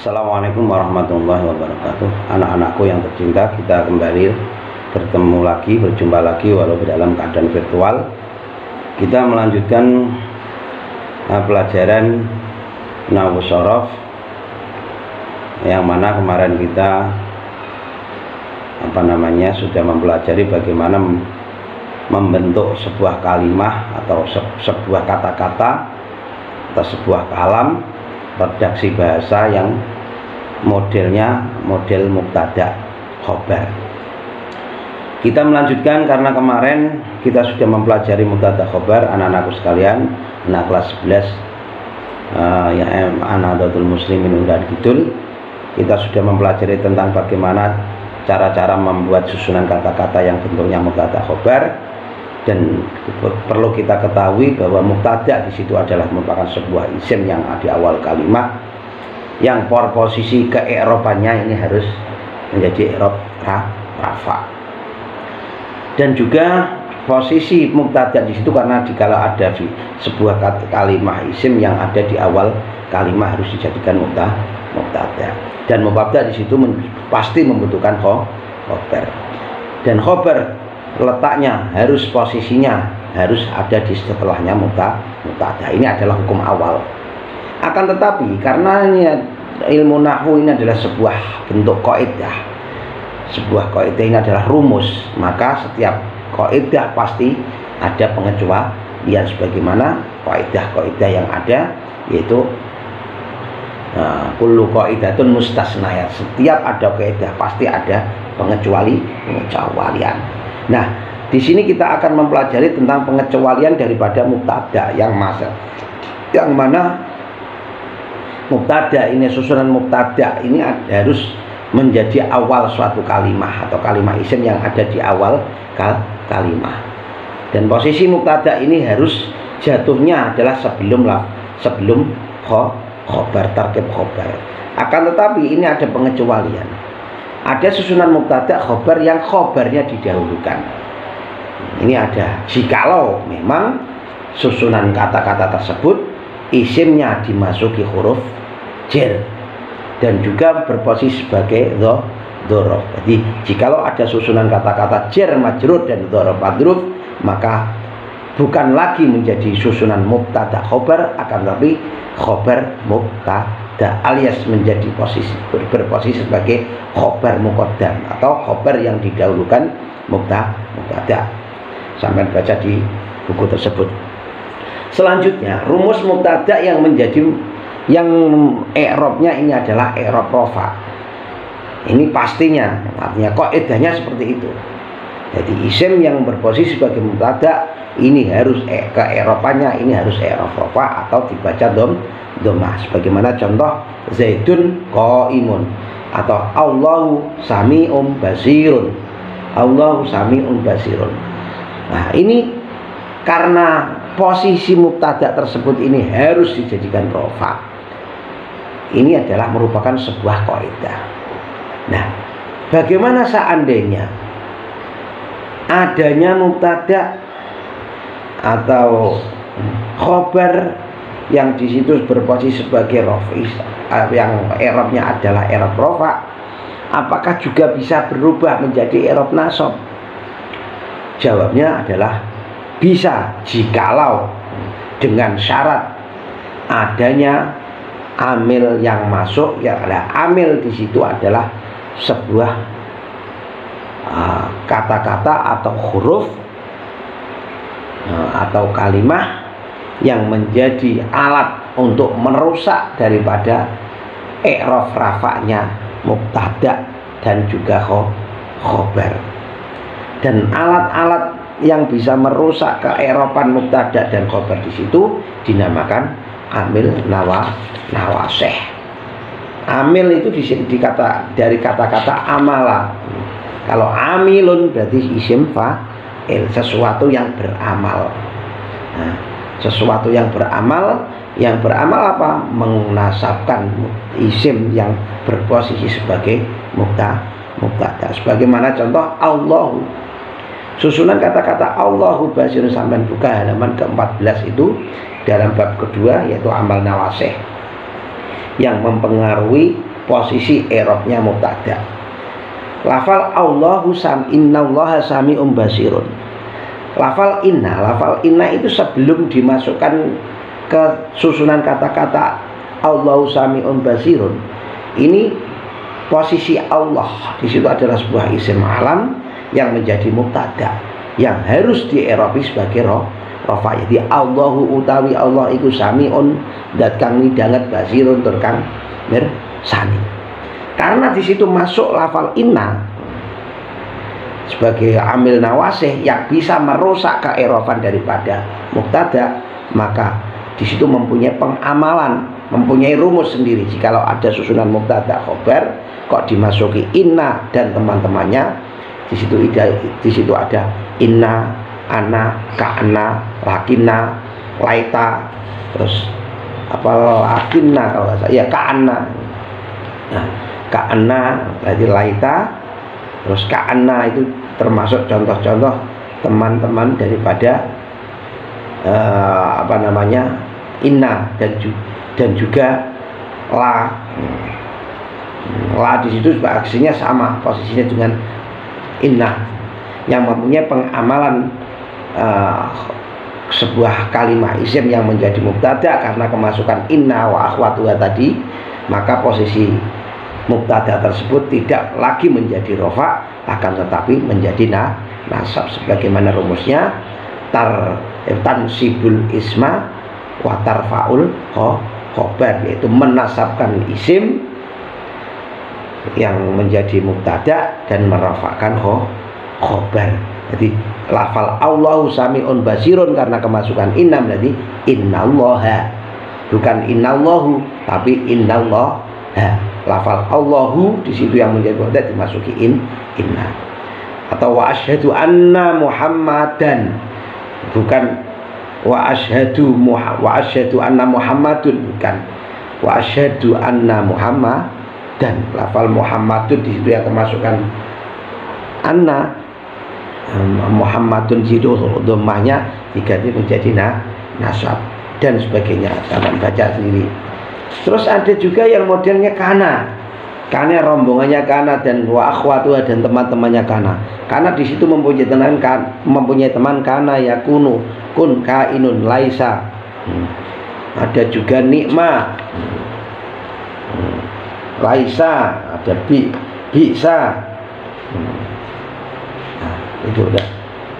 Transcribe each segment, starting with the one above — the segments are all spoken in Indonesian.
Assalamualaikum warahmatullahi wabarakatuh. Anak-anakku yang tercinta, kita kembali berjumpa lagi walau dalam keadaan virtual. Kita melanjutkan pelajaran Nahwu Shorof, yang mana kemarin kita sudah mempelajari bagaimana membentuk sebuah kalimah atau sebuah kata-kata atau sebuah kalam, redaksi bahasa yang modelnya model mubtada khobar. Kita melanjutkan karena kemarin kita sudah mempelajari mubtada khobar. Anak-anakku sekalian, anak kelas 11 yang Anadatul Muslimin Undan Kidul, kita sudah mempelajari tentang bagaimana cara-cara membuat susunan kata-kata yang bentuknya mubtada khobar. Dan perlu kita ketahui bahwa mubtada di situ adalah merupakan sebuah isim yang di awal kalimat, yang posisi ke'irabannya ini harus menjadi i'rab rafa. Dan juga posisi mubtada di situ karena dikala ada di sebuah kalimat isim yang ada di awal kalimat harus dijadikan mubtada. Dan mubtada di situ pasti membutuhkan khobar. Dan khobar letaknya harus, posisinya harus ada di setelahnya mubtada. Ini adalah hukum awal. Akan tetapi karena ilmu nahwu ini adalah sebuah bentuk kaidah, sebuah kaidah ini adalah rumus, maka setiap kaidah pasti ada pengecualian sebagaimana kaidah-kaidah yang ada, yaitu kullu qaidatun mustasnayat. Setiap ada kaidah pasti ada pengecualian. Nah, di sini kita akan mempelajari tentang pengecualian daripada mubtada yang mana mubtada ini, susunan mubtada ini harus menjadi awal suatu kalimah atau kalimat isim yang ada di awal kalimah. Dan posisi mubtada ini harus jatuhnya adalah sebelum khobar, tarkib khobar. Akan tetapi ini ada pengecualian. Ada susunan mubtada khobar yang khobarnya didahulukan. Ini ada jikalau memang susunan kata-kata tersebut isimnya dimasuki huruf jar dan juga berposisi sebagai dzaraf. Jadi jikalau ada susunan kata-kata jar majrur dan dzaraf madruf, maka bukan lagi menjadi susunan mubtada khobar, akan tapi khobar mubtada, alias menjadi berposisi sebagai khobar muqaddam atau khobar yang didahulukan mubtada. Sampai baca di buku tersebut. Selanjutnya rumus mubtada yang i'rabnya ini adalah i'rab rafa. Ini pastinya, artinya kaidahnya seperti itu. Jadi isim yang berposisi sebagai mubtada ini harus ke'irabannya ini harus i'rab rafa atau dibaca dhammah. Sebagaimana contoh Zaidun qaimun atau Allahu sami'un basirun. Allahu sami'un basirun. Nah, ini karena posisi mubtada tersebut ini harus dijadikan rafa. Ini adalah merupakan sebuah kaidah. Nah, bagaimana seandainya adanya mubtada atau khobar yang di situ berposisi sebagai rafi, yang i'rabnya adalah i'rab rafa, apakah juga bisa berubah menjadi i'rab nasab? Jawabnya adalah bisa, jikalau dengan syarat adanya amil yang masuk, ya adalah amil di situ adalah sebuah kata-kata atau huruf atau kalimah yang menjadi alat untuk merusak daripada i'rab rafa'nya mubtada dan juga khobar. Dan alat-alat yang bisa merusak ke'iraban mubtada dan khobar di situ dinamakan amil nawasih. Amil itu dari kata-kata amala. Kalau amilun berarti isim fa'il, sesuatu yang beramal. Nah, sesuatu yang beramal apa? Menasabkan isim yang berposisi sebagai mubtada. Sebagaimana contoh Allahu, susunan kata-kata Allahu basirun, sampai buka halaman ke-14 itu dalam bab kedua, yaitu amal nawasih, yang mempengaruhi posisi i'rabnya mubtada. Lafal Allahu innallaha sami'un basirun. Lafal inna itu sebelum dimasukkan ke susunan kata-kata Allahu sami'un basirun, ini posisi Allah di situ adalah sebuah isim alam yang menjadi mubtada yang harus di-i'rabi sebagai rafa. Jadi Allahu utawi Allah iku sami'un dat kang midanget basirun tur kang mirsani. Karena di situ masuk lafal inna sebagai amil nawasih yang bisa merusak ke'irafan daripada mubtada, maka di situ mempunyai pengamalan, mempunyai rumus sendiri. Jikalau ada susunan mubtada khobar kok dimasuki inna dan teman-temannya, di situ ada inna, ana, ka'ana, lakina, laita, terus apa lakina kalau nggak salah ya ka'ana. Nah, ka'ana berarti laita, terus ka'ana itu termasuk contoh-contoh teman-teman daripada inna dan juga la. La di situ aksinya sama posisinya dengan inna yang mempunyai pengamalan sebuah kalimat isim yang menjadi mubtada karena kemasukan inna wa akhwatuha tadi, maka posisi mubtada tersebut tidak lagi menjadi rofa, akan tetapi menjadi nasab sebagaimana rumusnya tansibul isma wa tarfaul khobar, yaitu menasabkan isim yang menjadi mubtada dan merafakkan khobar. Jadi lafal Allahu sami'un basirun karena kemasukan inna berarti innallaha, bukan innallahu tapi innallaha. Lafal Allahu di situ yang menjadi mubtada dimasuki inna. Atau wa asyhadu anna Muhammadan, bukan wa asyhadu anna Muhammadun, bukan wa asyhadu anna Muhammadan. Lafal Muhammadun di situ yang kemasukan anna, Muhammadun di situ dhammahnya diganti menjadi nasab dan sebagainya. Kalian baca sendiri. Terus ada juga yang modelnya kana rombongannya kana dan wa akhwatuha dan teman-temannya kana. Karena di situ mempunyai teman kana yakunu kun kainun laisa. Ada juga nikma laisa, ada bisa. Nah, itu udah.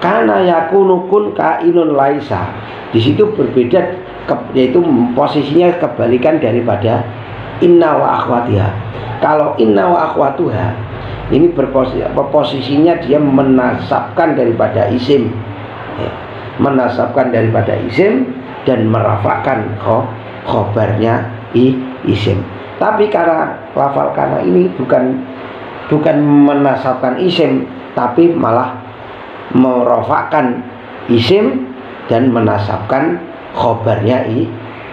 Kana yakunu kun kainun laisa. Di situ berbeda, yaitu posisinya kebalikan daripada inna wa akhwatiha. Kalau inna wa akhwatuha ini posisinya dia menasabkan daripada isim, dan merafakkan khobarnya isim. Tapi karena lafal kana ini bukan menasabkan isim, tapi malah merafakkan isim dan menasabkan khobarnya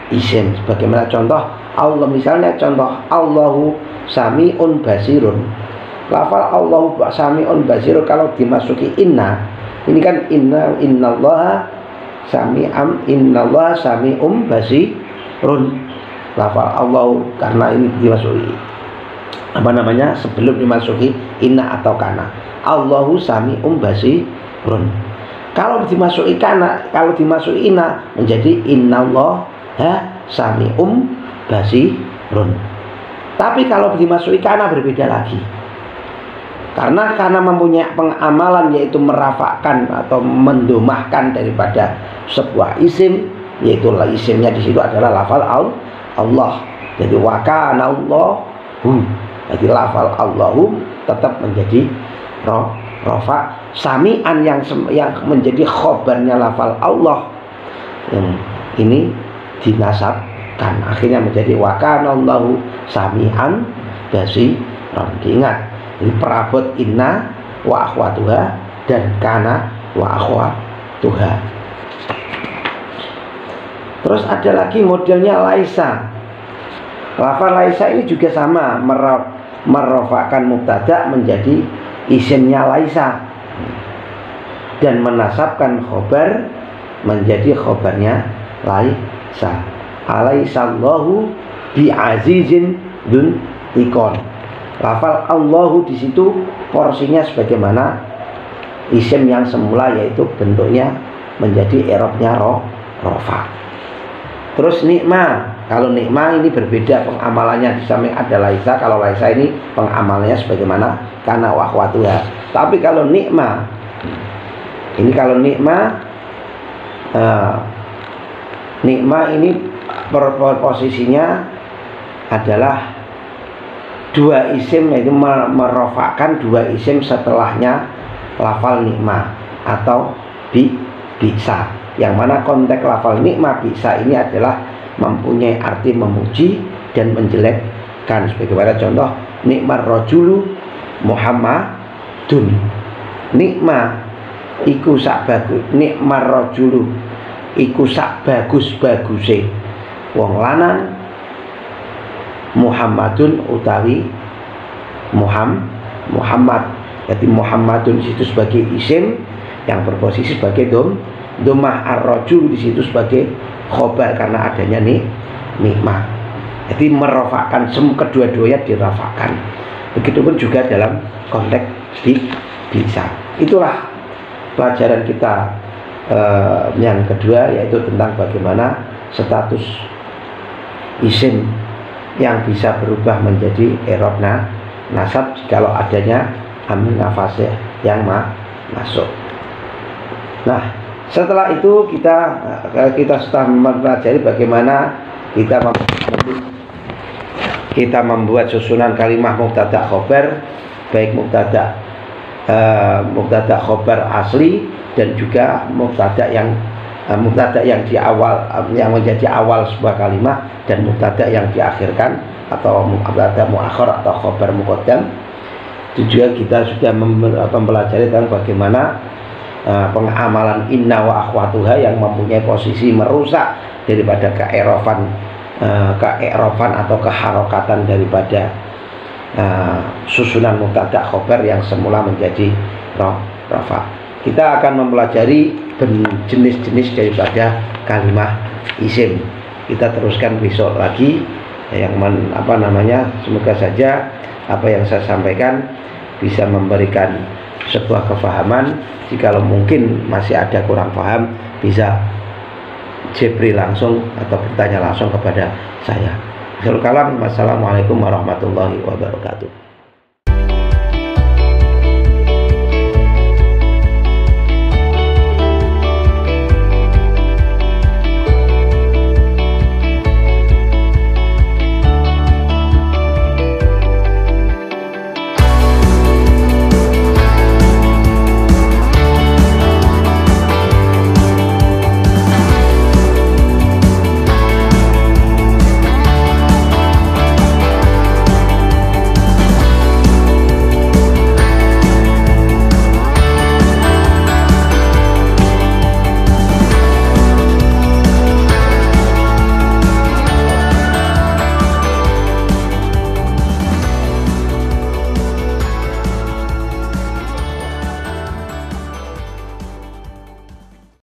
isim. Sebagaimana contoh Allah, misalnya contoh Allahu sami'un basirun. Lafal Allahu sami'un basirun kalau dimasuki inna, ini kan innallaha sami'un basirun. Lafal Allahu karena ini dimasuki sebelum dimasuki inna atau kana. Allahu sami'un basirun. Kalau dimasuki kana, kalau dimasuki inna menjadi innallaha sami'un basirun. Tapi kalau dimasuki kana berbeda lagi. Karena mempunyai pengamalan yaitu merafakkan atau mendomahkan daripada sebuah isim, yaitu isimnya di situ adalah lafal Allah. Jadi wa kana Allahu. Jadi lafal Allahu tetap menjadi rafa. Sami'an yang menjadi khobarnya lafal Allah yang ini dinasabkan, akhirnya menjadi wa kana Allahu sami'an basiran. Diingat, ini perabot inna wa akhwatuha dan kana wa akhwatuha. Terus ada lagi modelnya laisa. Lafal laisa ini juga sama, merofakkan mubtada menjadi isimnya laisa dan menasabkan khobar menjadi khobarnya laisa. Alaisallahu bi'azizin ikon. Lafal Allahu di situ porsinya sebagaimana isim yang semula, yaitu bentuknya menjadi i'rabnya rofa. Terus nikma, kalau nikma ini berbeda pengamalannya, di samping ada laisa. Kalau laisa ini pengamalnya sebagaimana kana wa akhwatuha. Tapi kalau nikma ini, kalau nikma ini posisinya adalah dua isim, yaitu merofakkan dua isim setelahnya lafal nikma atau bisa, yang mana konteks lafal nikma bisa ini adalah mempunyai arti memuji dan menjelekkan. Sebagaimana contoh nikmar rajulu Muhammadun, nikma iku sak bagus, nikmar rajulu iku sak bagus-baguse wong lanang, Muhammadun utawi Muhammad. Jadi Muhammadun di situ sebagai isim yang berposisi sebagai dhammah, ar-rajul di situ sebagai khobar karena adanya nikmah. Jadi merofakkan, kedua-duanya dirafakkan. Begitupun juga dalam konteks bisa. Itulah pelajaran kita yang kedua, yaitu tentang bagaimana status isim yang bisa berubah menjadi i'rab nasab kalau adanya aminah fasih yang masuk. Nah, setelah itu kita sudah mempelajari bagaimana kita membuat susunan kalimah mubtada khobar, baik mubtada khobar asli dan juga mubtada yang di awal, yang menjadi awal sebuah kalimat, dan mubtada yang diakhirkan atau mubtada muakhir atau khobar muqaddam. Itu juga kita sudah mempelajari tentang bagaimana pengamalan inna wa akhwatuha yang mempunyai posisi merusak daripada ke'irafan atau keharokatan daripada susunan mubtada khobar yang semula menjadi rafa. Kita akan mempelajari jenis-jenis daripada kalimah isim. Kita teruskan besok lagi, yang semoga saja apa yang saya sampaikan bisa memberikan sebuah kefahaman. Jikalau mungkin masih ada kurang paham, bisa jepri langsung atau bertanya langsung kepada saya. Akhirul kalam, wassalamualaikum warahmatullahi wabarakatuh.